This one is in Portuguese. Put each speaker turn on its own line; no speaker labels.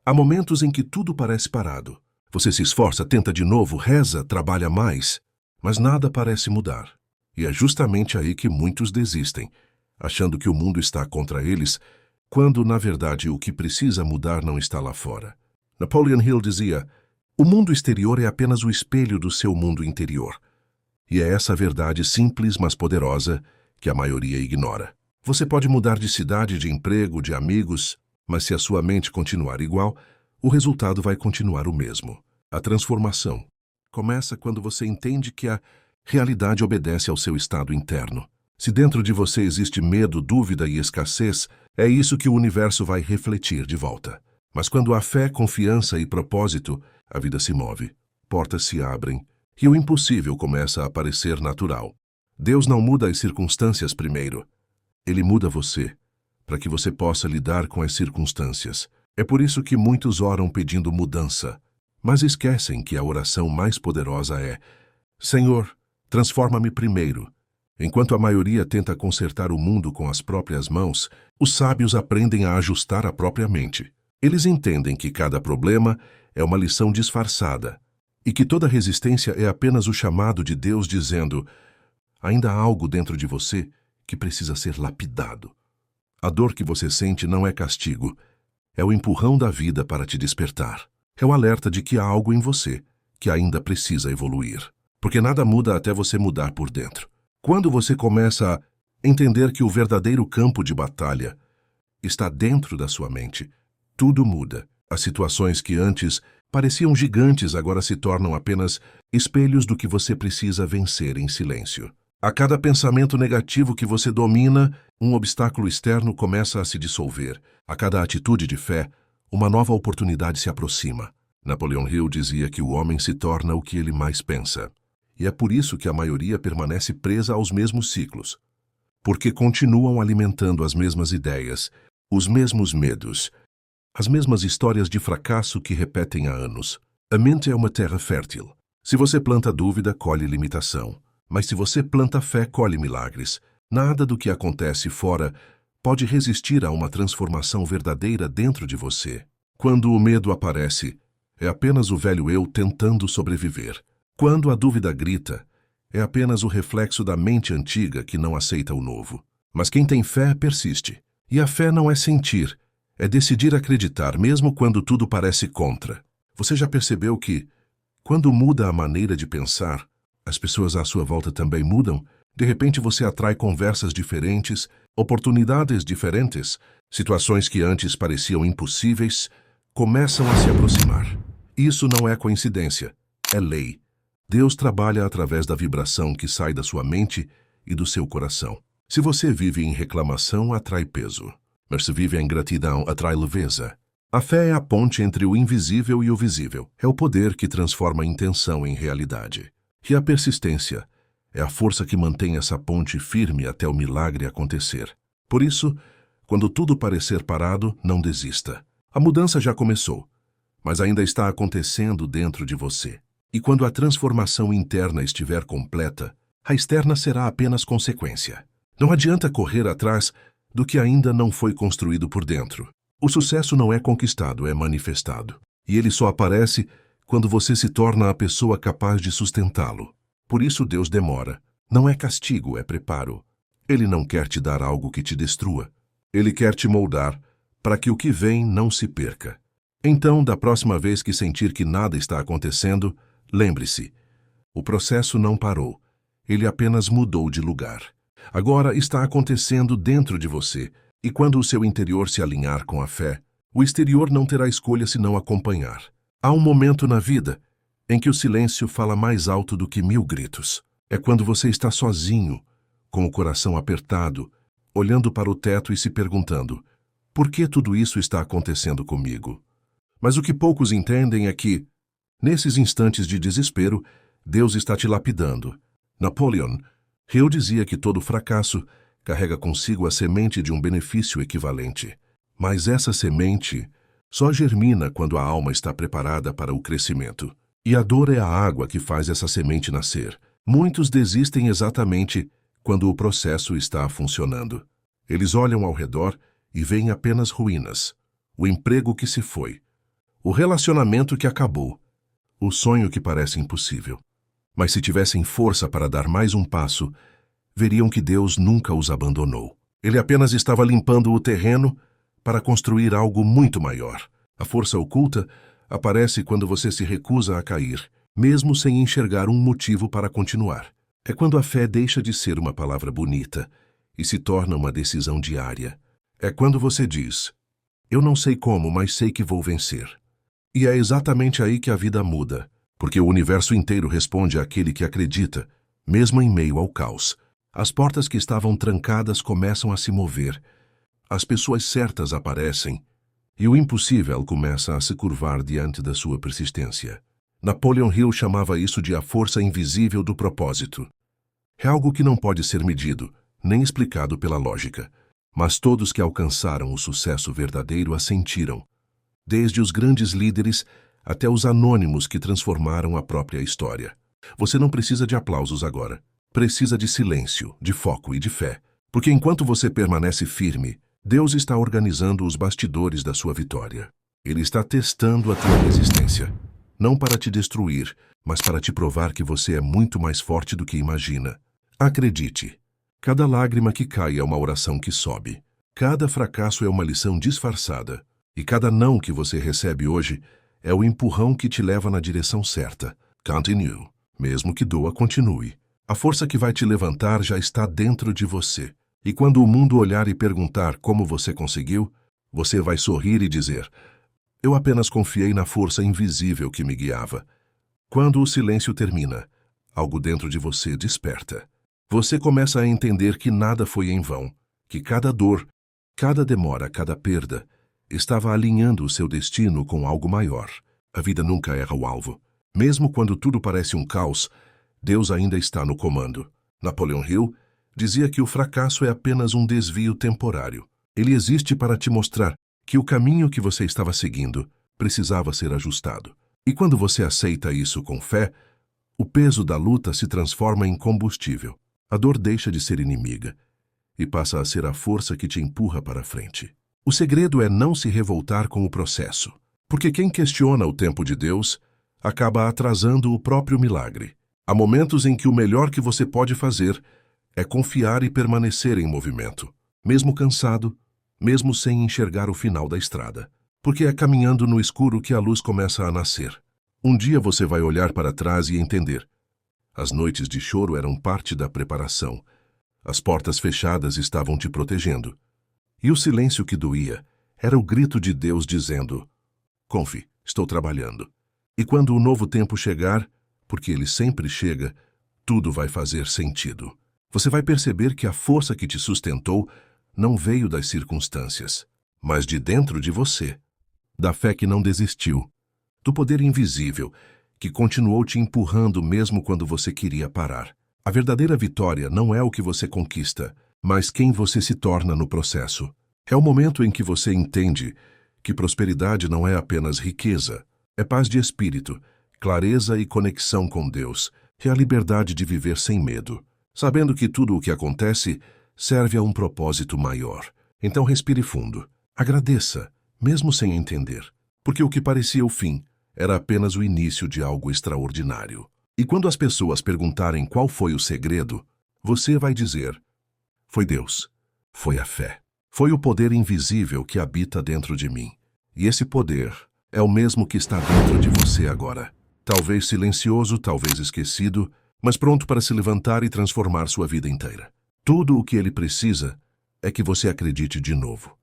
Há momentos em que tudo parece parado. Você se esforça, tenta de novo, reza, trabalha mais, mas nada parece mudar. E é justamente aí que muitos desistem, achando que o mundo está contra eles, quando, na verdade, o que precisa mudar não está lá fora. Napoleon Hill dizia: o mundo exterior é apenas o espelho do seu mundo interior. E é essa verdade simples, mas poderosa, que a maioria ignora. Você pode mudar de cidade, de emprego, de amigos, mas se a sua mente continuar igual, o resultado vai continuar o mesmo. A transformação começa quando você entende que a realidade obedece ao seu estado interno. Se dentro de você existe medo, dúvida e escassez, é isso que o universo vai refletir de volta. Mas quando há fé, confiança e propósito, a vida se move, portas se abrem e o impossível começa a aparecer natural. Deus não muda as circunstâncias primeiro. Ele muda você, para que você possa lidar com as circunstâncias. É por isso que muitos oram pedindo mudança, mas esquecem que a oração mais poderosa é: Senhor, transforma-me primeiro. Enquanto a maioria tenta consertar o mundo com as próprias mãos, os sábios aprendem a ajustar a própria mente. Eles entendem que cada problema é uma lição disfarçada e que toda resistência é apenas o chamado de Deus dizendo: ainda há algo dentro de você que precisa ser lapidado. A dor que você sente não é castigo, é o empurrão da vida para te despertar. É o alerta de que há algo em você que ainda precisa evoluir. Porque nada muda até você mudar por dentro. Quando você começa a entender que o verdadeiro campo de batalha está dentro da sua mente, tudo muda. As situações que antes pareciam gigantes agora se tornam apenas espelhos do que você precisa vencer em silêncio. A cada pensamento negativo que você domina, um obstáculo externo começa a se dissolver. A cada atitude de fé, uma nova oportunidade se aproxima. Napoleon Hill dizia que o homem se torna o que ele mais pensa. E é por isso que a maioria permanece presa aos mesmos ciclos. Porque continuam alimentando as mesmas ideias, os mesmos medos, as mesmas histórias de fracasso que repetem há anos. A mente é uma terra fértil. Se você planta dúvida, colhe limitação. Mas se você planta fé, colhe milagres. Nada do que acontece fora pode resistir a uma transformação verdadeira dentro de você. Quando o medo aparece, é apenas o velho eu tentando sobreviver. Quando a dúvida grita, é apenas o reflexo da mente antiga que não aceita o novo. Mas quem tem fé persiste. E a fé não é sentir, é decidir acreditar mesmo quando tudo parece contra. Você já percebeu que, quando muda a maneira de pensar, as pessoas à sua volta também mudam? De repente você atrai conversas diferentes, oportunidades diferentes, situações que antes pareciam impossíveis, começam a se aproximar. Isso não é coincidência, é lei. Deus trabalha através da vibração que sai da sua mente e do seu coração. Se você vive em reclamação, atrai peso. Mas se vive em gratidão, atrai leveza. A fé é a ponte entre o invisível e o visível. É o poder que transforma a intenção em realidade. E a persistência é a força que mantém essa ponte firme até o milagre acontecer. Por isso, quando tudo parecer parado, não desista. A mudança já começou, mas ainda está acontecendo dentro de você. E quando a transformação interna estiver completa, a externa será apenas consequência. Não adianta correr atrás do que ainda não foi construído por dentro. O sucesso não é conquistado, é manifestado. E ele só aparece quando você se torna a pessoa capaz de sustentá-lo. Por isso Deus demora. Não é castigo, é preparo. Ele não quer te dar algo que te destrua. Ele quer te moldar para que o que vem não se perca. Então, da próxima vez que sentir que nada está acontecendo, lembre-se, o processo não parou. Ele apenas mudou de lugar. Agora está acontecendo dentro de você, e quando o seu interior se alinhar com a fé, o exterior não terá escolha senão acompanhar. Há um momento na vida em que o silêncio fala mais alto do que 1000 gritos. É quando você está sozinho, com o coração apertado, olhando para o teto e se perguntando: por que tudo isso está acontecendo comigo? Mas o que poucos entendem é que, nesses instantes de desespero, Deus está te lapidando. Napoleon Hill dizia que todo fracasso carrega consigo a semente de um benefício equivalente. Mas essa semente só germina quando a alma está preparada para o crescimento. E a dor é a água que faz essa semente nascer. Muitos desistem exatamente quando o processo está funcionando. Eles olham ao redor e veem apenas ruínas. O emprego que se foi, o relacionamento que acabou, o sonho que parece impossível. Mas se tivessem força para dar mais um passo, veriam que Deus nunca os abandonou. Ele apenas estava limpando o terreno para construir algo muito maior. A força oculta aparece quando você se recusa a cair, mesmo sem enxergar um motivo para continuar. É quando a fé deixa de ser uma palavra bonita e se torna uma decisão diária. É quando você diz: eu não sei como, mas sei que vou vencer. E é exatamente aí que a vida muda, porque o universo inteiro responde àquele que acredita, mesmo em meio ao caos. As portas que estavam trancadas começam a se mover, as pessoas certas aparecem, e o impossível começa a se curvar diante da sua persistência. Napoleon Hill chamava isso de a força invisível do propósito. É algo que não pode ser medido, nem explicado pela lógica, mas todos que alcançaram o sucesso verdadeiro a sentiram, desde os grandes líderes até os anônimos que transformaram a própria história. Você não precisa de aplausos agora. Precisa de silêncio, de foco e de fé, porque enquanto você permanece firme, Deus está organizando os bastidores da sua vitória. Ele está testando a tua resistência, não para te destruir, mas para te provar que você é muito mais forte do que imagina. Acredite, cada lágrima que cai é uma oração que sobe, cada fracasso é uma lição disfarçada, e cada não que você recebe hoje é o empurrão que te leva na direção certa. Continue, mesmo que doa, continue. A força que vai te levantar já está dentro de você. E quando o mundo olhar e perguntar como você conseguiu, você vai sorrir e dizer: eu apenas confiei na força invisível que me guiava. Quando o silêncio termina, algo dentro de você desperta. Você começa a entender que nada foi em vão, que cada dor, cada demora, cada perda, estava alinhando o seu destino com algo maior. A vida nunca erra o alvo. Mesmo quando tudo parece um caos, Deus ainda está no comando. Napoleon Hill dizia que o fracasso é apenas um desvio temporário. Ele existe para te mostrar que o caminho que você estava seguindo precisava ser ajustado. E quando você aceita isso com fé, o peso da luta se transforma em combustível. A dor deixa de ser inimiga e passa a ser a força que te empurra para frente. O segredo é não se revoltar com o processo, porque quem questiona o tempo de Deus acaba atrasando o próprio milagre. Há momentos em que o melhor que você pode fazer é confiar e permanecer em movimento, mesmo cansado, mesmo sem enxergar o final da estrada, porque é caminhando no escuro que a luz começa a nascer. Um dia você vai olhar para trás e entender: as noites de choro eram parte da preparação, as portas fechadas estavam te protegendo, e o silêncio que doía era o grito de Deus dizendo: confie, estou trabalhando. E quando o novo tempo chegar, porque ele sempre chega, tudo vai fazer sentido. Você vai perceber que a força que te sustentou não veio das circunstâncias, mas de dentro de você, da fé que não desistiu, do poder invisível que continuou te empurrando mesmo quando você queria parar. A verdadeira vitória não é o que você conquista, mas quem você se torna no processo. É o momento em que você entende que prosperidade não é apenas riqueza, é paz de espírito, clareza e conexão com Deus, é a liberdade de viver sem medo, sabendo que tudo o que acontece serve a um propósito maior. Então respire fundo. Agradeça, mesmo sem entender, porque o que parecia o fim era apenas o início de algo extraordinário. E quando as pessoas perguntarem qual foi o segredo, você vai dizer: foi Deus, foi a fé, foi o poder invisível que habita dentro de mim. E esse poder é o mesmo que está dentro de você agora. Talvez silencioso, talvez esquecido, mas pronto para se levantar e transformar sua vida inteira. Tudo o que ele precisa é que você acredite de novo.